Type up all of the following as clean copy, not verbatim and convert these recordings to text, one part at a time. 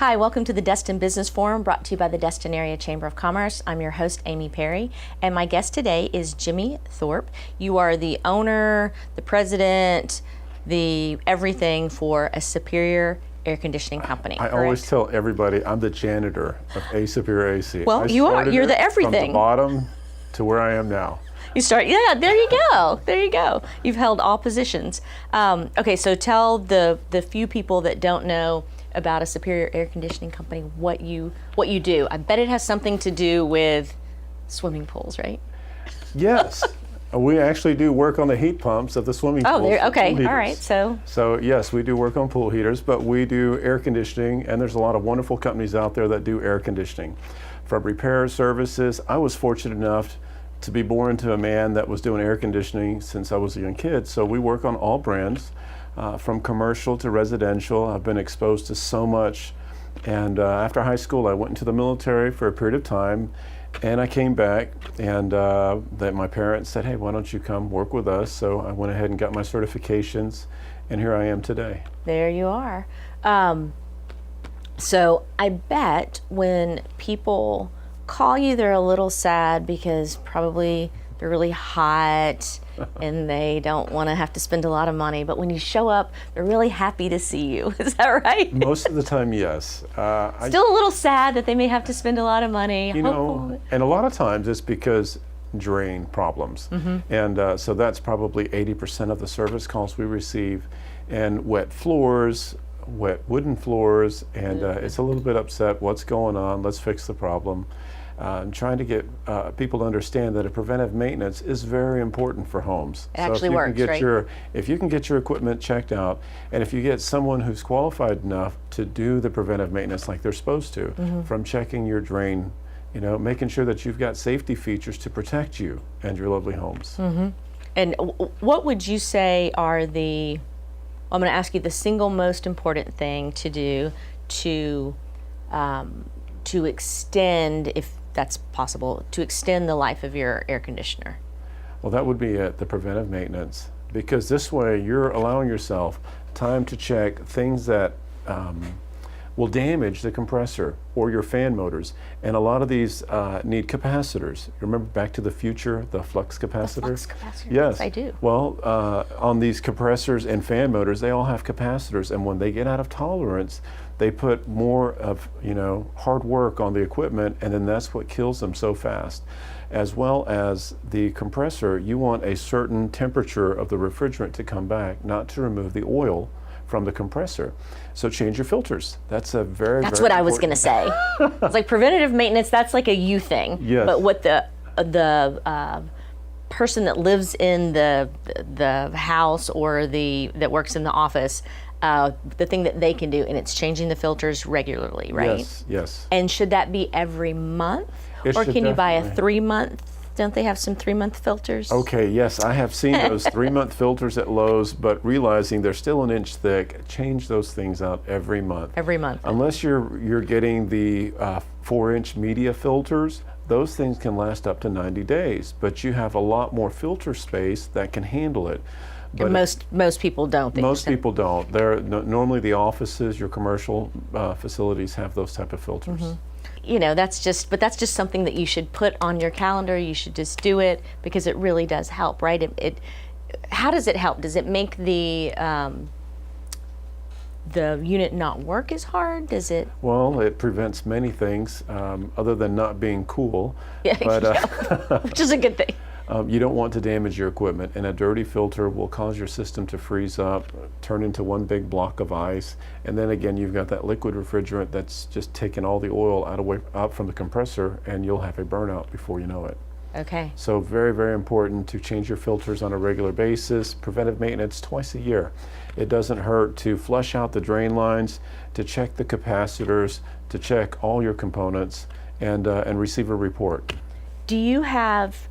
Hi, welcome to the Destin Business Forum, brought to you by the Destin Area Chamber of Commerce. I'm your host, Amy Perry, and my guest today is Jimy Thorpe. You are the owner, the president, the everything for a Superior air conditioning company. I always tell everybody I'm the janitor of A Superior AC. Well, you are. You're the everything. From the bottom to where I am now. You start, yeah, there you go. There you go. You've held all positions. Okay, so tell the few people that don't know about a Superior air conditioning company what you do. I bet it has something to do with swimming pools, right? Yes. We actually do work on the heat pumps of the swimming pools. Oh, okay. All right. So yes, we do work on pool heaters, but we do air conditioning, and there's a lot of wonderful companies out there that do air conditioning. From repair services, I was fortunate enough to be born to a man that was doing air conditioning since I was a young kid, so we work on all brands. From commercial to residential. I've been exposed to so much, and after high school I went into the military for a period of time, and I came back, and that my parents said, hey, why don't you come work with us? So I went ahead and got my certifications, and here I am today. There you are. So I bet when people call you, they're a little sad because probably they're really hot and they don't want to have to spend a lot of money. But when you show up, they're really happy to see you. Is that right? Most of the time, yes. Still a little sad that they may have to spend a lot of money. You know, and a lot of times it's because drain problems. Mm-hmm. And so that's probably 80% of the service calls we receive. And wet floors, wet wooden floors, and it's a little bit upset. What's going on? Let's fix the problem. I'm trying to get people to understand that a preventive maintenance is very important for homes. It actually works, right? If you can get your equipment checked out, and if you get someone who's qualified enough to do the preventive maintenance like they're supposed to, mm-hmm. from checking your drain, you know, making sure that you've got safety features to protect you and your lovely homes. Mm-hmm. And what would you say are I'm going to ask you the single most important thing to do to extend, if that's possible, to extend the life of your air conditioner? Well, that would be the preventive maintenance, because this way you're allowing yourself time to check things that will damage the compressor or your fan motors. And a lot of these need capacitors. Remember Back to the Future, the flux capacitor? The flux capacitor, yes, I do. Well, on these compressors and fan motors, they all have capacitors, and when they get out of tolerance, they put more of, hard work on the equipment, and then that's what kills them so fast. As well as the compressor, you want a certain temperature of the refrigerant to come back, not to remove the oil from the compressor. So change your filters. That's a very, That's very what I was going to say. It's like preventative maintenance, that's like a you thing. Yes. But what the person that lives in the house or that works in the office, the thing that they can do, and it's changing the filters regularly, right? Yes, yes. And should that be every month? It or should can you buy a definitely. 3-month? Don't they have some 3-month filters? Okay, yes, I have seen those 3-month filters at Lowe's, but realizing they're still an inch thick, change those things out every month. Every month. Unless you're getting the 4-inch media filters, those things can last up to 90 days, but you have a lot more filter space that can handle it. But most people don't. Most people don't. Normally the offices, your commercial facilities have those type of filters. Mm-hmm. That's just something that you should put on your calendar. You should just do it because it really does help, right? How does it help? Does it make the unit not work as hard? Does it? Well, it prevents many things other than not being cool. Yeah, but, which is a good thing. You don't want to damage your equipment, and a dirty filter will cause your system to freeze up, turn into one big block of ice, and then again you've got that liquid refrigerant that's just taking all the oil out from the compressor, and you'll have a burnout before you know it. Okay. So very, very important to change your filters on a regular basis. Preventive maintenance twice a year. It doesn't hurt to flush out the drain lines, to check the capacitors, to check all your components, and receive a report. Do you have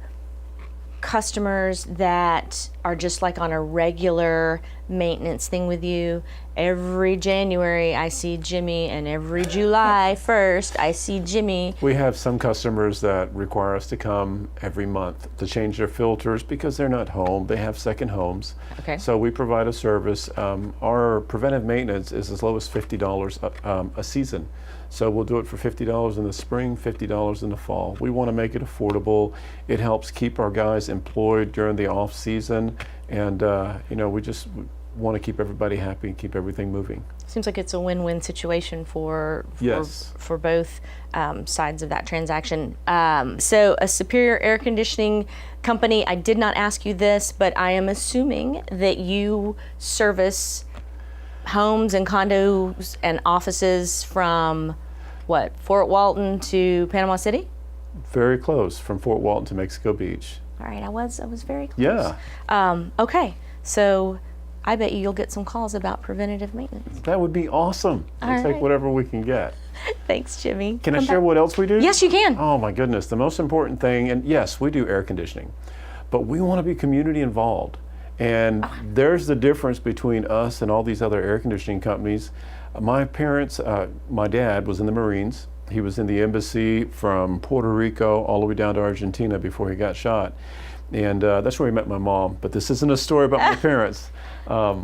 customers that are just like on a regular maintenance thing with you? Every January I see Jimy, and every July 1st I see Jimy. We have some customers that require us to come every month to change their filters because they're not home. They have second homes. Okay. So we provide a service. Our preventive maintenance is as low as $50 a season. So we'll do it for $50 in the spring, $50 in the fall. We want to make it affordable. It helps keep our guys employed during the off season, and we just want to keep everybody happy and keep everything moving. Seems like it's a win-win situation for Yes. for both sides of that transaction. So a Superior Air Conditioning Company, I did not ask you this, but I am assuming that you service homes and condos and offices from what, Fort Walton to Panama City? Very close, from Fort Walton to Mexico Beach. All right, I was very close. Yeah. Okay, so I bet you'll get some calls about preventative maintenance. That would be awesome. We'll All take right. whatever we can get. Thanks, Jimy. Can I Come share back. what else we do? Yes, you can. Oh my goodness, the most important thing, and yes, we do air conditioning, but we want to be community involved. And there's the difference between us and all these other air conditioning companies. My parents, my dad was in the Marines. He was in the embassy from Puerto Rico all the way down to Argentina before he got shot. And that's where he met my mom. But this isn't a story about my parents. I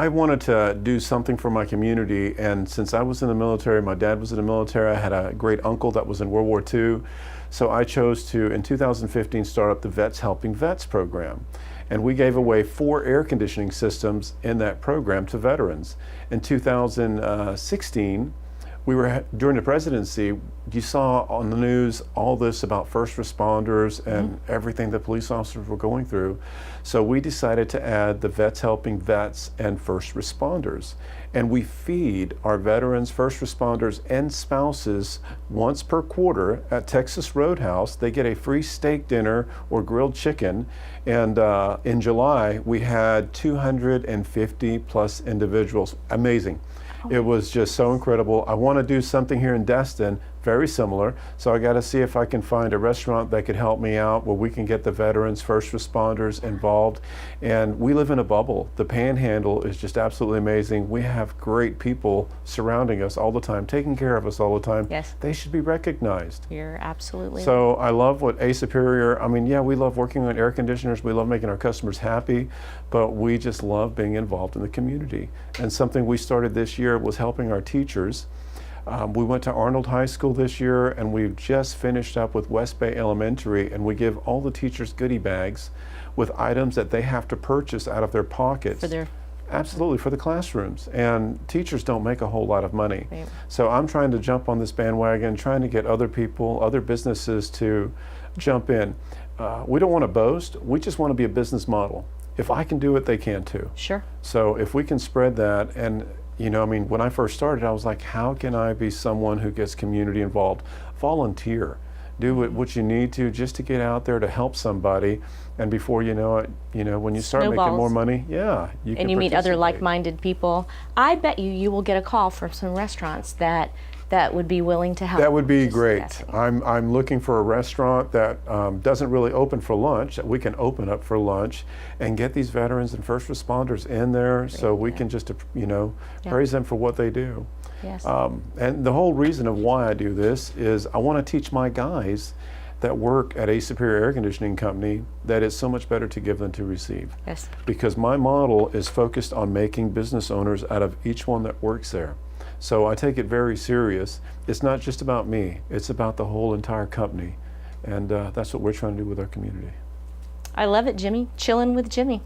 wanted to do something for my community, and since I was in the military, my dad was in the military, I had a great uncle that was in World War II, so I chose to, in 2015, start up the Vets Helping Vets program. And we gave away 4 air conditioning systems in that program to veterans. In 2016, during the presidency, you saw on the news all this about first responders and everything that police officers were going through. So we decided to add the Vets Helping Vets and first responders. And we feed our veterans, first responders, and spouses once per quarter at Texas Roadhouse. They get a free steak dinner or grilled chicken. And in July, we had 250 plus individuals. Amazing. It was just so incredible. I want to do something here in Destin, very similar. So I got to see if I can find a restaurant that could help me out where we can get the veterans, first responders involved. And we live in a bubble. The Panhandle is just absolutely amazing. We have great people surrounding us all the time, taking care of us all the time. Yes. They should be recognized. You're absolutely So I love what A Superior, we love working on air conditioners. We love making our customers happy, but we just love being involved in the community. And something we started this year was helping our teachers. We went to Arnold High School this year, and we've just finished up with West Bay Elementary, and we give all the teachers goodie bags with items that they have to purchase out of their pockets. for their Absolutely, for the classrooms. And teachers don't make a whole lot of money. Right. So I'm trying to jump on this bandwagon, trying to get other people, other businesses to jump in. We don't want to boast, we just want to be a business model. If I can do it, they can too. Sure. So if we can spread that, and when I first started, I was like, how can I be someone who gets community involved? Volunteer. Do what you need to just to get out there to help somebody. And before you know it, when you start making more Snowballs. money, you can And you meet other participate. like-minded people. I bet you will get a call from some restaurants that would be willing to help. That would be Just great. guessing. I'm looking for a restaurant that doesn't really open for lunch, that we can open up for lunch and get these veterans and first responders in there so we can just, praise them for what they do. Yes. And the whole reason of why I do this is I want to teach my guys that work at a Superior Air Conditioning Company that it's so much better to give than to receive. Yes. Because my model is focused on making business owners out of each one that works there. So I take it very serious. It's not just about me, it's about the whole entire company. And that's what we're trying to do with our community. I love it, Jimy. Chilling with Jimy.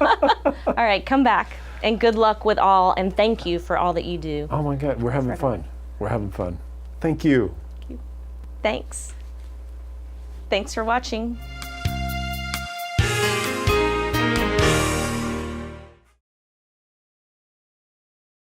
All right, come back. And good luck with all, and thank you for all that you do. Oh my God, we're having fun. We're having fun. Thank you. Thanks. Thanks for watching.